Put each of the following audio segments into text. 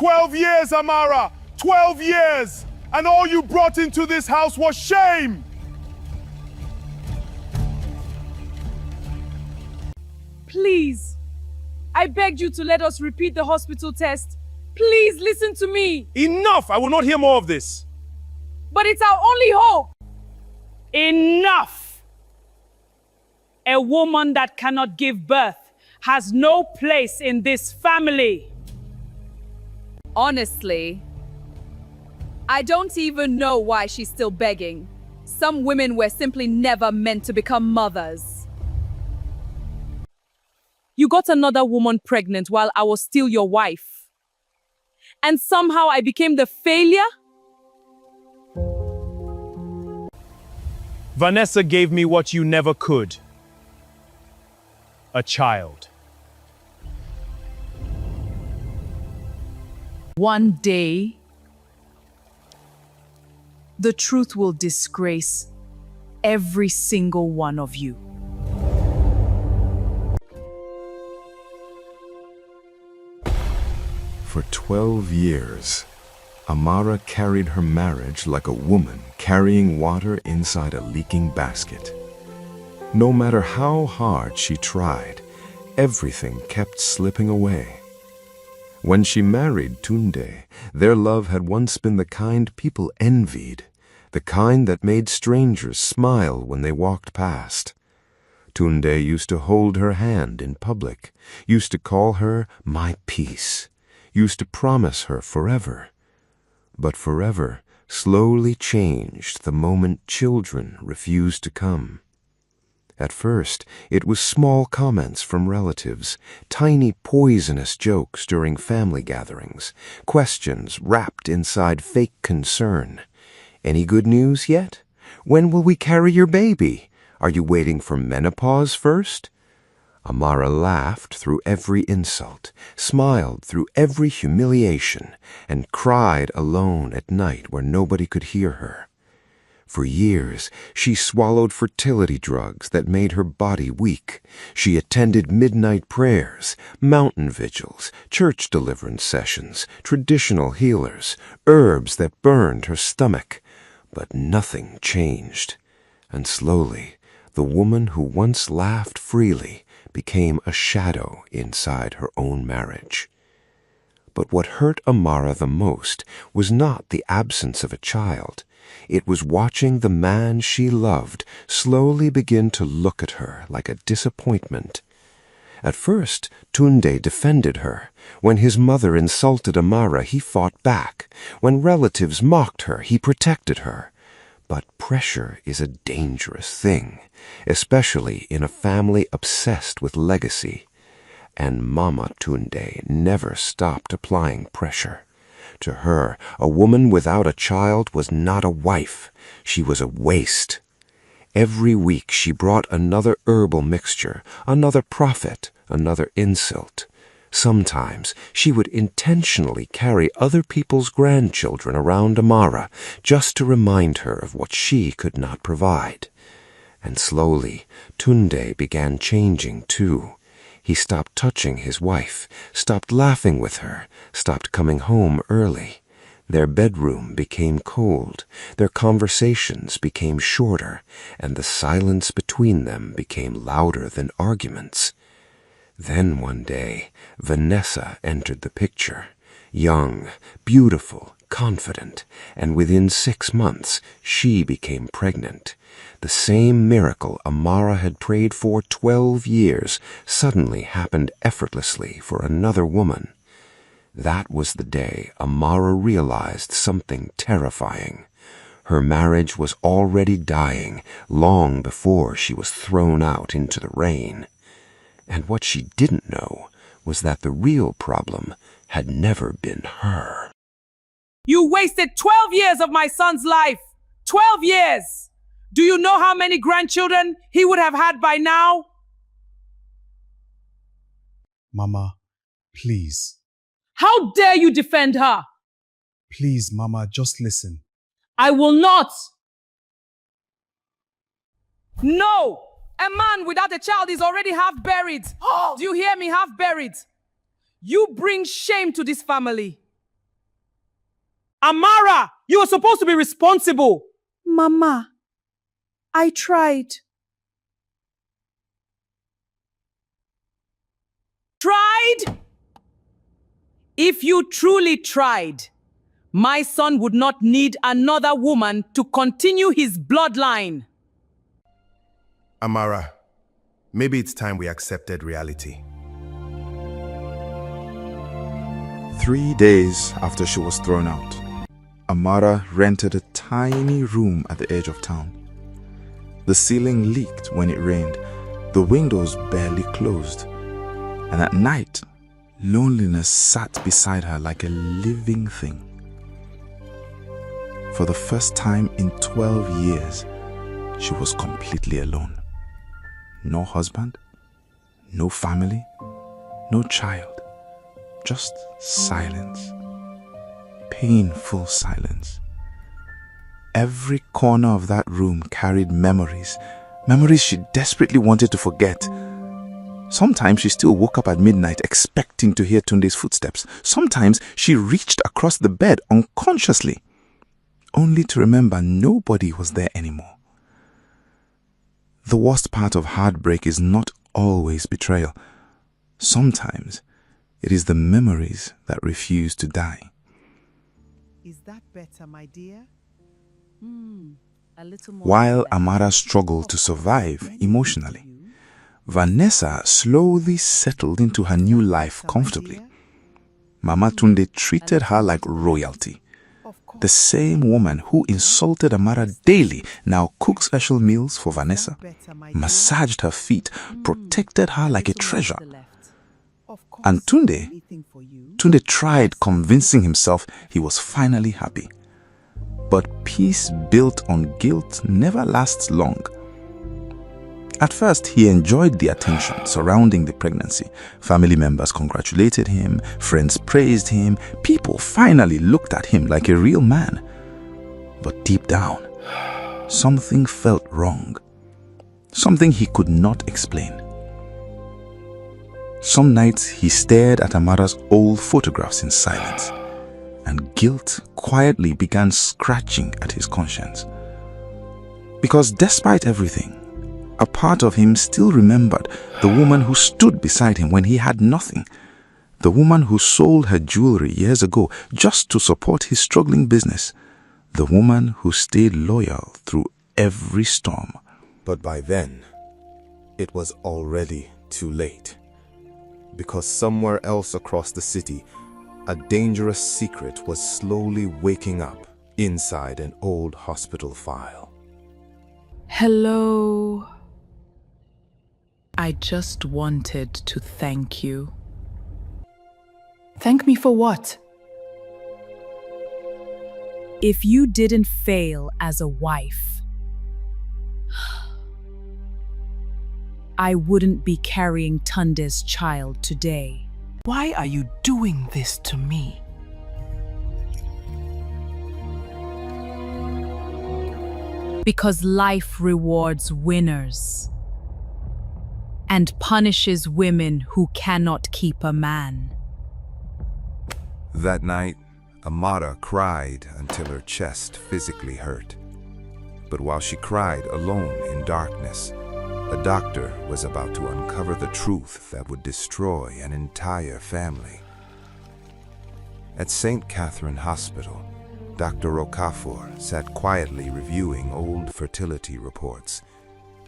12 years, Amara! 12 years! And all you brought into this house was shame! Please, I begged you to let us repeat the hospital test. Please listen to me. Enough! I will not hear more of this. But it's our only hope. Enough! A woman that cannot give birth has no place in this family. Honestly, I don't even know why she's still begging. Some women were simply never meant to become mothers. You got another woman pregnant while I was still your wife. And somehow I became the failure? Vanessa gave me what you never could. A child. One day, the truth will disgrace every single one of you. For 12 years, Amara carried her marriage like a woman carrying water inside a leaking basket. No matter how hard she tried, everything kept slipping away. When she married Tunde, their love had once been the kind people envied, the kind that made strangers smile when they walked past. Tunde used to hold her hand in public, used to call her my peace, used to promise her forever. But forever slowly changed the moment children refused to come. At first, it was small comments from relatives, tiny poisonous jokes during family gatherings, questions wrapped inside fake concern. Any good news yet? When will we carry your baby? Are you waiting for menopause first? Amara laughed through every insult, smiled through every humiliation, and cried alone at night where nobody could hear her. For years, she swallowed fertility drugs that made her body weak. She attended midnight prayers, mountain vigils, church deliverance sessions, traditional healers, herbs that burned her stomach. But nothing changed. And slowly, the woman who once laughed freely became a shadow inside her own marriage. But what hurt Amara the most was not the absence of a child. It was watching the man she loved slowly begin to look at her like a disappointment. At first, Tunde defended her. When his mother insulted Amara, he fought back. When relatives mocked her, he protected her. But pressure is a dangerous thing, especially in a family obsessed with legacy. And Mama Tunde never stopped applying pressure. To her, a woman without a child was not a wife. She was a waste. Every week she brought another herbal mixture, another prophet, another insult. Sometimes she would intentionally carry other people's grandchildren around Amara just to remind her of what she could not provide. And slowly, Tunde began changing too. He stopped touching his wife, stopped laughing with her, stopped coming home early. Their bedroom became cold, their conversations became shorter, and the silence between them became louder than arguments. Then one day, Vanessa entered the picture, young, beautiful, confident, and within 6 months she became pregnant. The same miracle Amara had prayed for 12 years suddenly happened effortlessly for another woman. That was the day Amara realized something terrifying. Her marriage was already dying long before she was thrown out into the rain. And what she didn't know was that the real problem had never been her. You wasted 12 years of my son's life. 12 years! Do you know how many grandchildren he would have had by now? Mama, please. How dare you defend her? Please, Mama, just listen. I will not. No! A man without a child is already half buried. Do you hear me? Half buried. You bring shame to this family. Amara, you were supposed to be responsible. Mama, I tried. Tried? If you truly tried, my son would not need another woman to continue his bloodline. Amara, maybe it's time we accepted reality. 3 days after she was thrown out, Amara rented a tiny room at the edge of town. The ceiling leaked when it rained, the windows barely closed, and at night, loneliness sat beside her like a living thing. For the first time in 12 years, she was completely alone. No husband, no family, no child, just silence. Painful silence. Every corner of that room carried memories she desperately wanted to forget. Sometimes she still woke up at midnight expecting to hear Tunde's footsteps. Sometimes she reached across the bed unconsciously, only to remember nobody was there anymore. The worst part of heartbreak is not always betrayal. Sometimes it is the memories that refuse to die. Is that better, my dear? A little more. While Amara struggled to survive emotionally, Vanessa slowly settled into her new life comfortably. Mama Tunde treated her like royalty. The same woman who insulted Amara daily now cooked special meals for Vanessa, massaged her feet, protected her like a treasure. And Tunde tried convincing himself he was finally happy. But peace built on guilt never lasts long. At first, he enjoyed the attention surrounding the pregnancy. Family members congratulated him, friends praised him, people finally looked at him like a real man. But deep down, something felt wrong. Something he could not explain. Some nights he stared at Amara's old photographs in silence, and guilt quietly began scratching at his conscience. Because despite everything, a part of him still remembered the woman who stood beside him when he had nothing. The woman who sold her jewelry years ago just to support his struggling business. The woman who stayed loyal through every storm. But by then, it was already too late. Because somewhere else across the city, a dangerous secret was slowly waking up inside an old hospital file. Hello. I just wanted to thank you. Thank me for what? If you didn't fail as a wife, I wouldn't be carrying Tunde's child today. Why are you doing this to me? Because life rewards winners and punishes women who cannot keep a man. That night, Amara cried until her chest physically hurt. But while she cried alone in darkness, a doctor was about to uncover the truth that would destroy an entire family. At St. Catherine Hospital, Dr. Okafor sat quietly reviewing old fertility reports.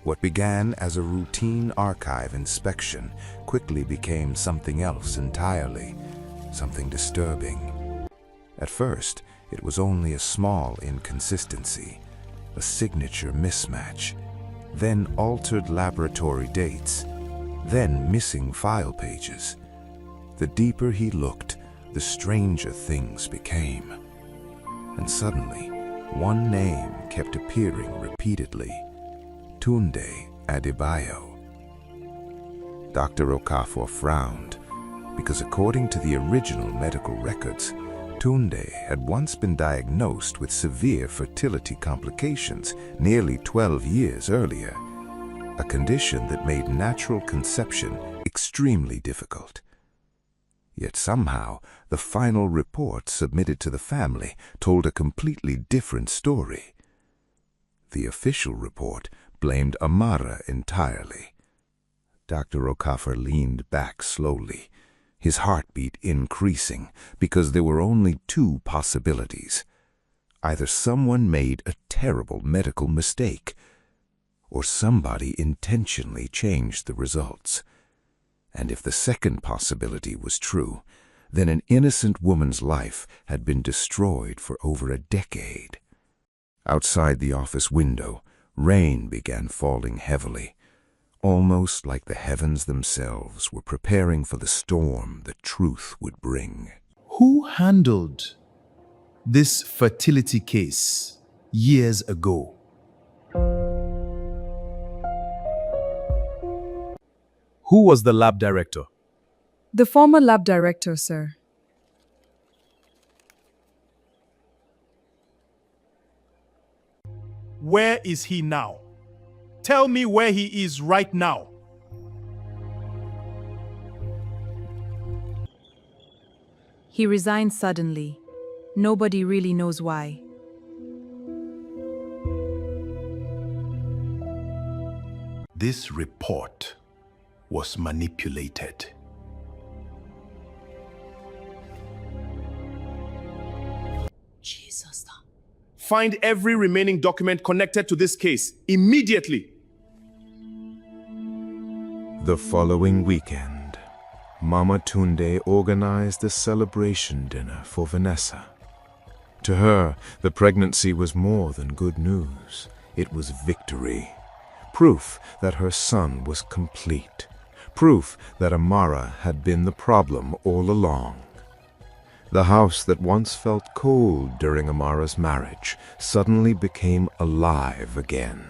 What began as a routine archive inspection quickly became something else entirely, something disturbing. At first, it was only a small inconsistency, a signature mismatch, then altered laboratory dates, then missing file pages. The deeper he looked, the stranger things became. And suddenly, one name kept appearing repeatedly: Tunde Adebayo. Dr. Okafor frowned, because according to the original medical records, Tunde had once been diagnosed with severe fertility complications nearly 12 years earlier, a condition that made natural conception extremely difficult. Yet somehow, the final report submitted to the family told a completely different story. The official report blamed Amara entirely. Dr. Okafor leaned back slowly, his heartbeat increasing because there were only two possibilities. Either someone made a terrible medical mistake, or somebody intentionally changed the results. And if the second possibility was true, then an innocent woman's life had been destroyed for over a decade. Outside the office window, rain began falling heavily, almost like the heavens themselves were preparing for the storm that truth would bring. Who handled this fertility case years ago? Who was the lab director? The former lab director, sir. Where is he now? Tell me where he is right now. He resigned suddenly. Nobody really knows why. This report was manipulated. Jesus. Find every remaining document connected to this case immediately. The following weekend, Mama Tunde organized a celebration dinner for Vanessa. To her, the pregnancy was more than good news. It was victory. Proof that her son was complete. Proof that Amara had been the problem all along. The house that once felt cold during Amara's marriage suddenly became alive again.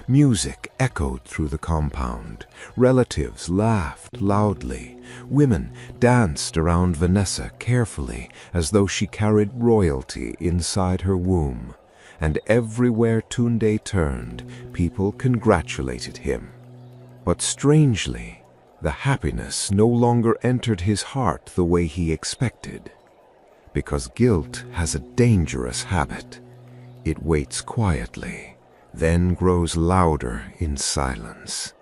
Music echoed through the compound. Relatives laughed loudly. Women danced around Vanessa carefully as though she carried royalty inside her womb. And everywhere Tunde turned, people congratulated him. But strangely, the happiness no longer entered his heart the way he expected. Because guilt has a dangerous habit. It waits quietly, then grows louder in silence.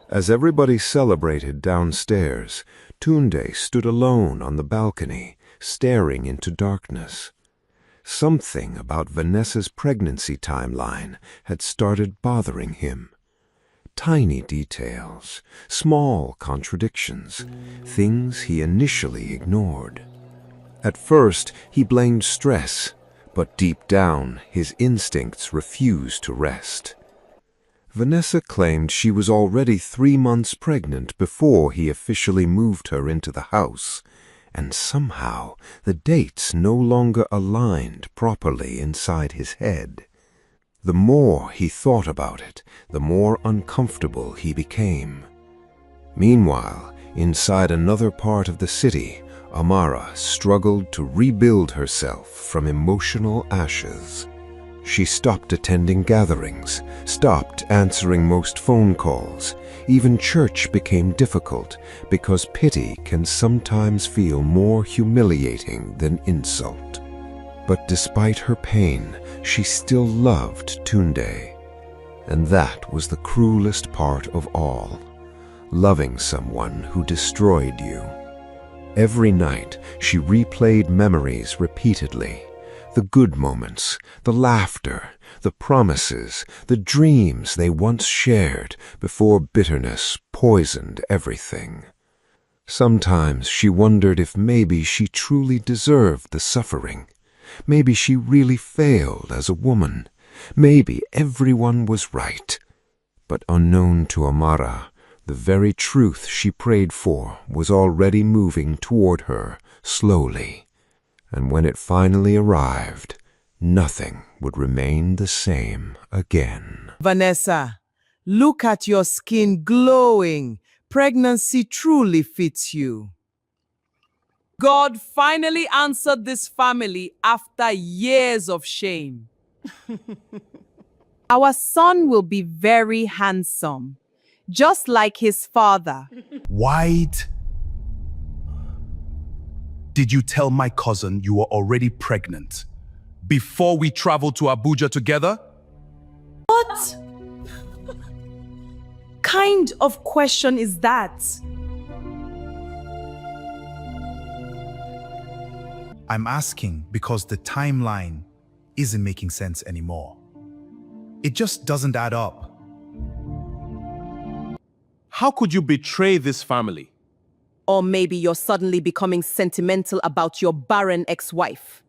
As everybody celebrated downstairs, Tunde stood alone on the balcony, staring into darkness. Something about Vanessa's pregnancy timeline had started bothering him. Tiny details, small contradictions, things he initially ignored. At first, he blamed stress, but deep down, his instincts refused to rest. Vanessa claimed she was already 3 months pregnant before he officially moved her into the house, and somehow the dates no longer aligned properly inside his head. The more he thought about it, the more uncomfortable he became. Meanwhile, inside another part of the city, Amara struggled to rebuild herself from emotional ashes. She stopped attending gatherings, stopped answering most phone calls. Even church became difficult because pity can sometimes feel more humiliating than insult. But despite her pain, she still loved Tunde. And that was the cruelest part of all, loving someone who destroyed you. Every night, she replayed memories repeatedly. The good moments, the laughter, the promises, the dreams they once shared before bitterness poisoned everything. Sometimes she wondered if maybe she truly deserved the suffering. Maybe she really failed as a woman. Maybe everyone was right. But unknown to Amara, the very truth she prayed for was already moving toward her, slowly. And when it finally arrived, nothing would remain the same again. Vanessa, look at your skin glowing. Pregnancy truly fits you. God finally answered this family after years of shame. Our son will be very handsome, just like his father. White, did you tell my cousin you were already pregnant before we traveled to Abuja together? What kind of question is that? I'm asking because the timeline isn't making sense anymore. It just doesn't add up. How could you betray this family? Or maybe you're suddenly becoming sentimental about your barren ex-wife.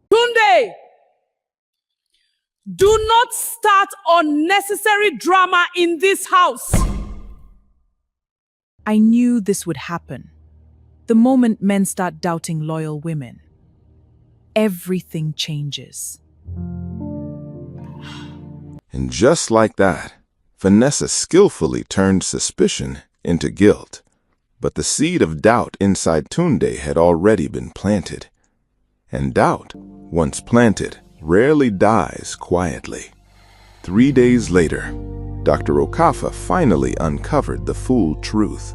Tunde! Do not start unnecessary drama in this house! I knew this would happen. The moment men start doubting loyal women, everything changes. And just like that, Vanessa skillfully turned suspicion into guilt. But the seed of doubt inside Tunde had already been planted. And doubt, once planted, rarely dies quietly. 3 days later, Dr. Okafor finally uncovered the full truth.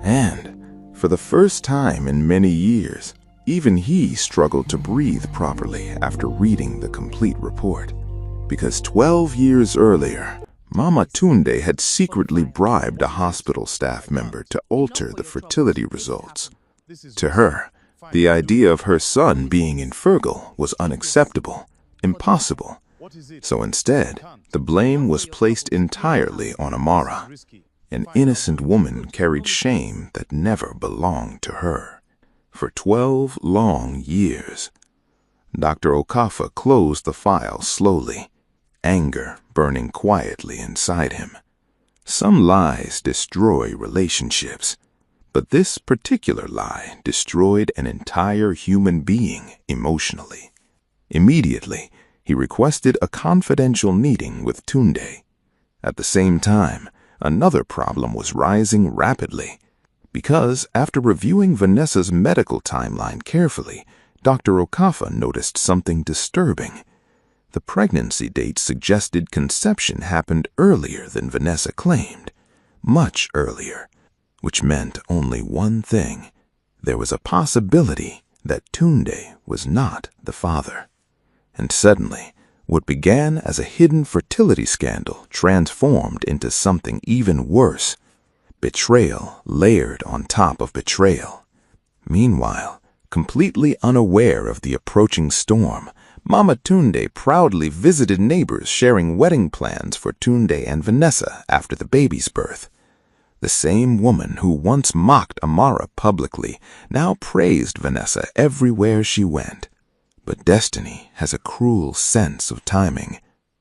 And for the first time in many years, even he struggled to breathe properly after reading the complete report. Because 12 years earlier, Mama Tunde had secretly bribed a hospital staff member to alter the fertility results. To her, the idea of her son being infertile was unacceptable, impossible. So instead, the blame was placed entirely on Amara. An innocent woman carried shame that never belonged to her. For 12 long years, Dr. Okafor closed the file slowly, anger burning quietly inside him. Some lies destroy relationships, but this particular lie destroyed an entire human being emotionally. Immediately, he requested a confidential meeting with Tunde. At the same time, another problem was rising rapidly, because after reviewing Vanessa's medical timeline carefully, Dr. Okafor noticed something disturbing. The pregnancy date suggested conception happened earlier than Vanessa claimed, much earlier, which meant only one thing. There was a possibility that Tunde was not the father. And suddenly, what began as a hidden fertility scandal transformed into something even worse. Betrayal layered on top of betrayal. Meanwhile, completely unaware of the approaching storm, Mama Tunde proudly visited neighbors sharing wedding plans for Tunde and Vanessa after the baby's birth. The same woman who once mocked Amara publicly now praised Vanessa everywhere she went. But destiny has a cruel sense of timing,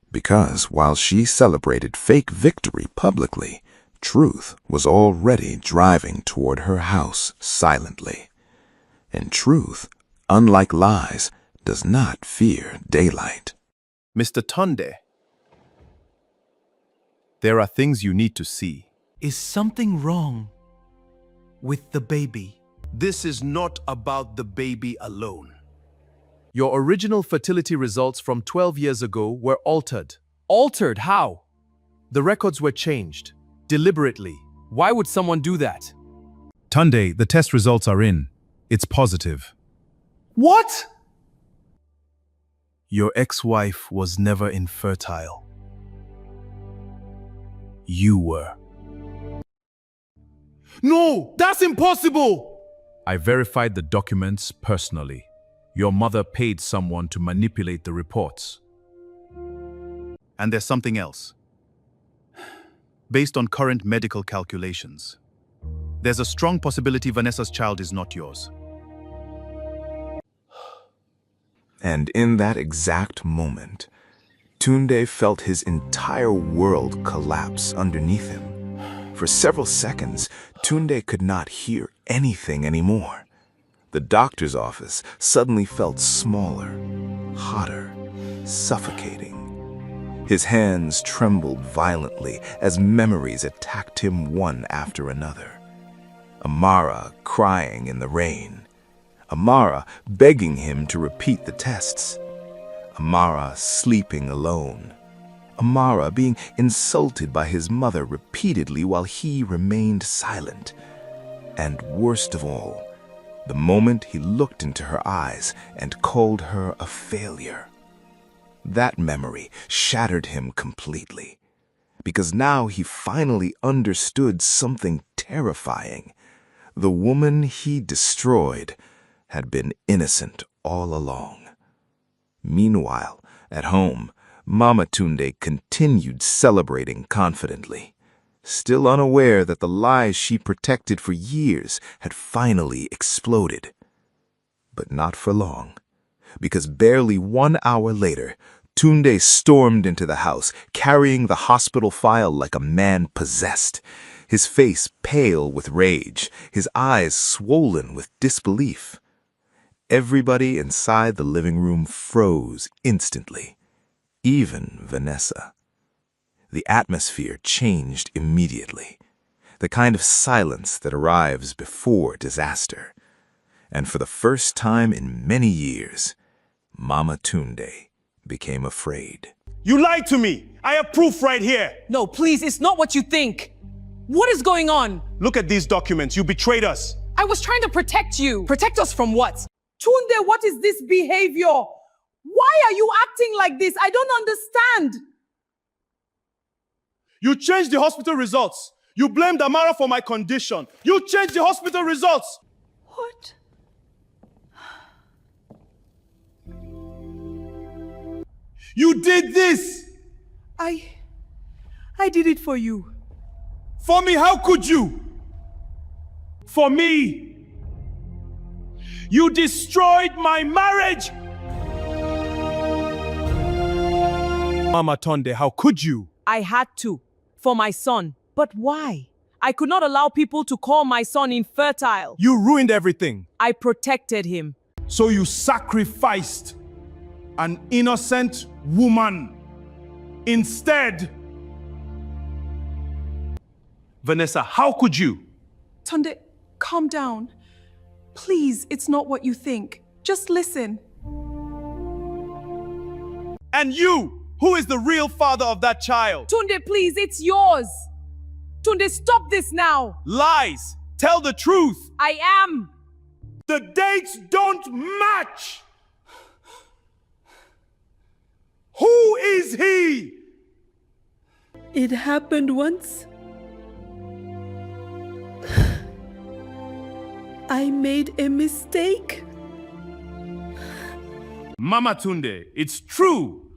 because while she celebrated fake victory publicly, truth was already driving toward her house silently. And truth, unlike lies, does not fear daylight. Mr. Tunde, there are things you need to see. Is something wrong with the baby? This is not about the baby alone. Your original fertility results from 12 years ago were altered. Altered how? The records were changed, deliberately. Why would someone do that? Tunde, the test results are in. It's positive. What? Your ex-wife was never infertile. You were. No, that's impossible! I verified the documents personally. Your mother paid someone to manipulate the reports. And there's something else. Based on current medical calculations, there's a strong possibility Vanessa's child is not yours. And in that exact moment, Tunde felt his entire world collapse underneath him. For several seconds, Tunde could not hear anything anymore. The doctor's office suddenly felt smaller, hotter, suffocating. His hands trembled violently as memories attacked him one after another. Amara crying in the rain. Amara begging him to repeat the tests. Amara sleeping alone. Amara being insulted by his mother repeatedly while he remained silent. And worst of all, the moment he looked into her eyes and called her a failure. That memory shattered him completely, because now he finally understood something terrifying. The woman he destroyed had been innocent all along. Meanwhile, at home, Mama Tunde continued celebrating confidently, still unaware that the lies she protected for years had finally exploded. But not for long, because barely 1 hour later, Tunde stormed into the house, carrying the hospital file like a man possessed, his face pale with rage, his eyes swollen with disbelief. Everybody inside the living room froze instantly, even Vanessa. The atmosphere changed immediately, the kind of silence that arrives before disaster. And for the first time in many years, Mama Tunde became afraid. You lied to me. I have proof right here. No, please, it's not what you think. What is going on? Look at these documents. You betrayed us. I was trying to protect you. Protect us from what? Tunde, what is this behavior? Why are you acting like this? I don't understand. You changed the hospital results. You blamed Amara for my condition. You changed the hospital results. What? You did this. I did it for you. For me, how could you? For me. You destroyed my marriage. Mama Tunde, how could you? I had to, for my son. But why? I could not allow people to call my son infertile. You ruined everything. I protected him. So you sacrificed an innocent woman. Instead, Vanessa, how could you? Tunde, calm down. Please, it's not what you think. Just listen. And you, who is the real father of that child? Tunde, please, it's yours. Tunde, stop this now. Lies. Tell the truth. I am. The dates don't match. Who is he? It happened once. I made a mistake. Mama Tunde, it's true.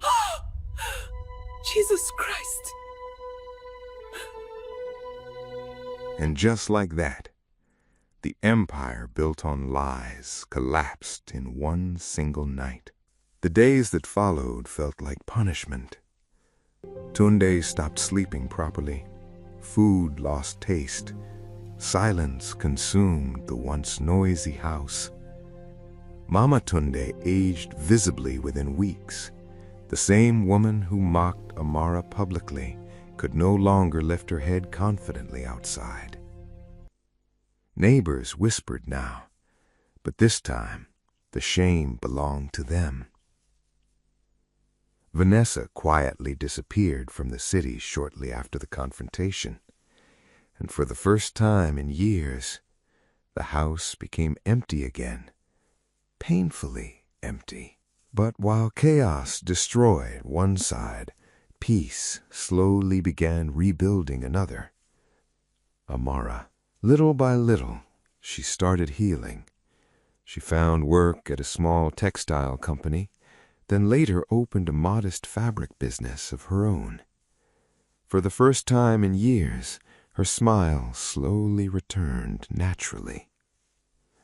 Jesus Christ. And just like that, the empire built on lies collapsed in one single night. The days that followed felt like punishment. Tunde stopped sleeping properly. Food lost taste. Silence consumed the once noisy house. Mama Tunde aged visibly within weeks. The same woman who mocked Amara publicly could no longer lift her head confidently outside. Neighbors whispered now, but this time the shame belonged to them. Vanessa quietly disappeared from the city shortly after the confrontation, and for the first time in years, the house became empty again, painfully empty. But while chaos destroyed one side, peace slowly began rebuilding another. Amara, little by little, she started healing. She found work at a small textile company, then later opened a modest fabric business of her own. For the first time in years, her smile slowly returned naturally.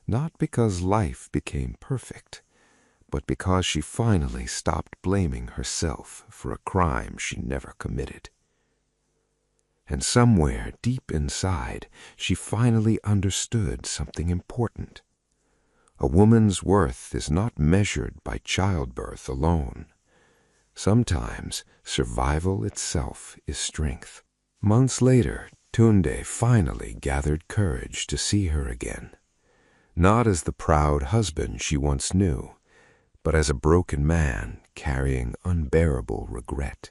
Not because life became perfect, but because she finally stopped blaming herself for a crime she never committed. And somewhere deep inside, she finally understood something important. A woman's worth is not measured by childbirth alone. Sometimes survival itself is strength. Months later, Tunde finally gathered courage to see her again. Not as the proud husband she once knew, but as a broken man carrying unbearable regret.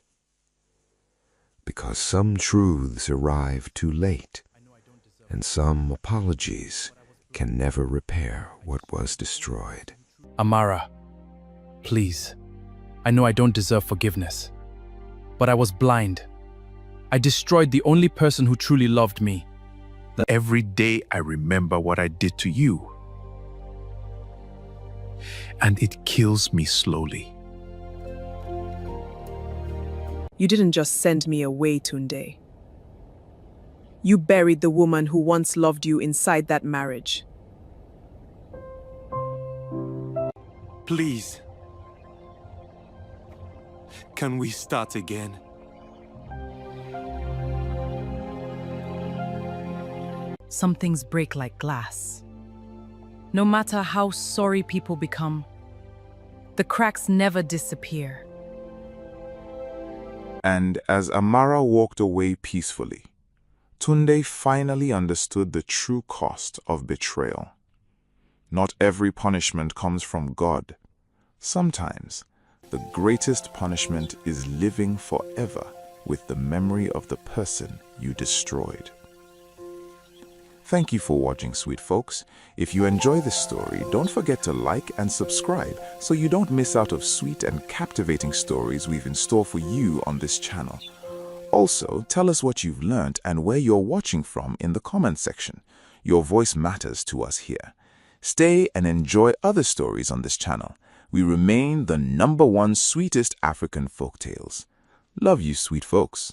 Because some truths arrive too late, and some apologies can never repair what was destroyed. Amara, please. I know I don't deserve forgiveness, but I was blind. I destroyed the only person who truly loved me. Every day I remember what I did to you. And it kills me slowly. You didn't just send me away, Tunde. You buried the woman who once loved you inside that marriage. Please. Can we start again? Some things break like glass. No matter how sorry people become, the cracks never disappear. And as Amara walked away peacefully, Tunde finally understood the true cost of betrayal. Not every punishment comes from God. Sometimes, the greatest punishment is living forever with the memory of the person you destroyed. Thank you for watching, sweet folks. If you enjoy this story, don't forget to like and subscribe so you don't miss out of sweet and captivating stories we've in store for you on this channel. Also, tell us what you've learned and where you're watching from in the comment section. Your voice matters to us here. Stay and enjoy other stories on this channel. We remain the #1 sweetest African folktales. Love you, sweet folks.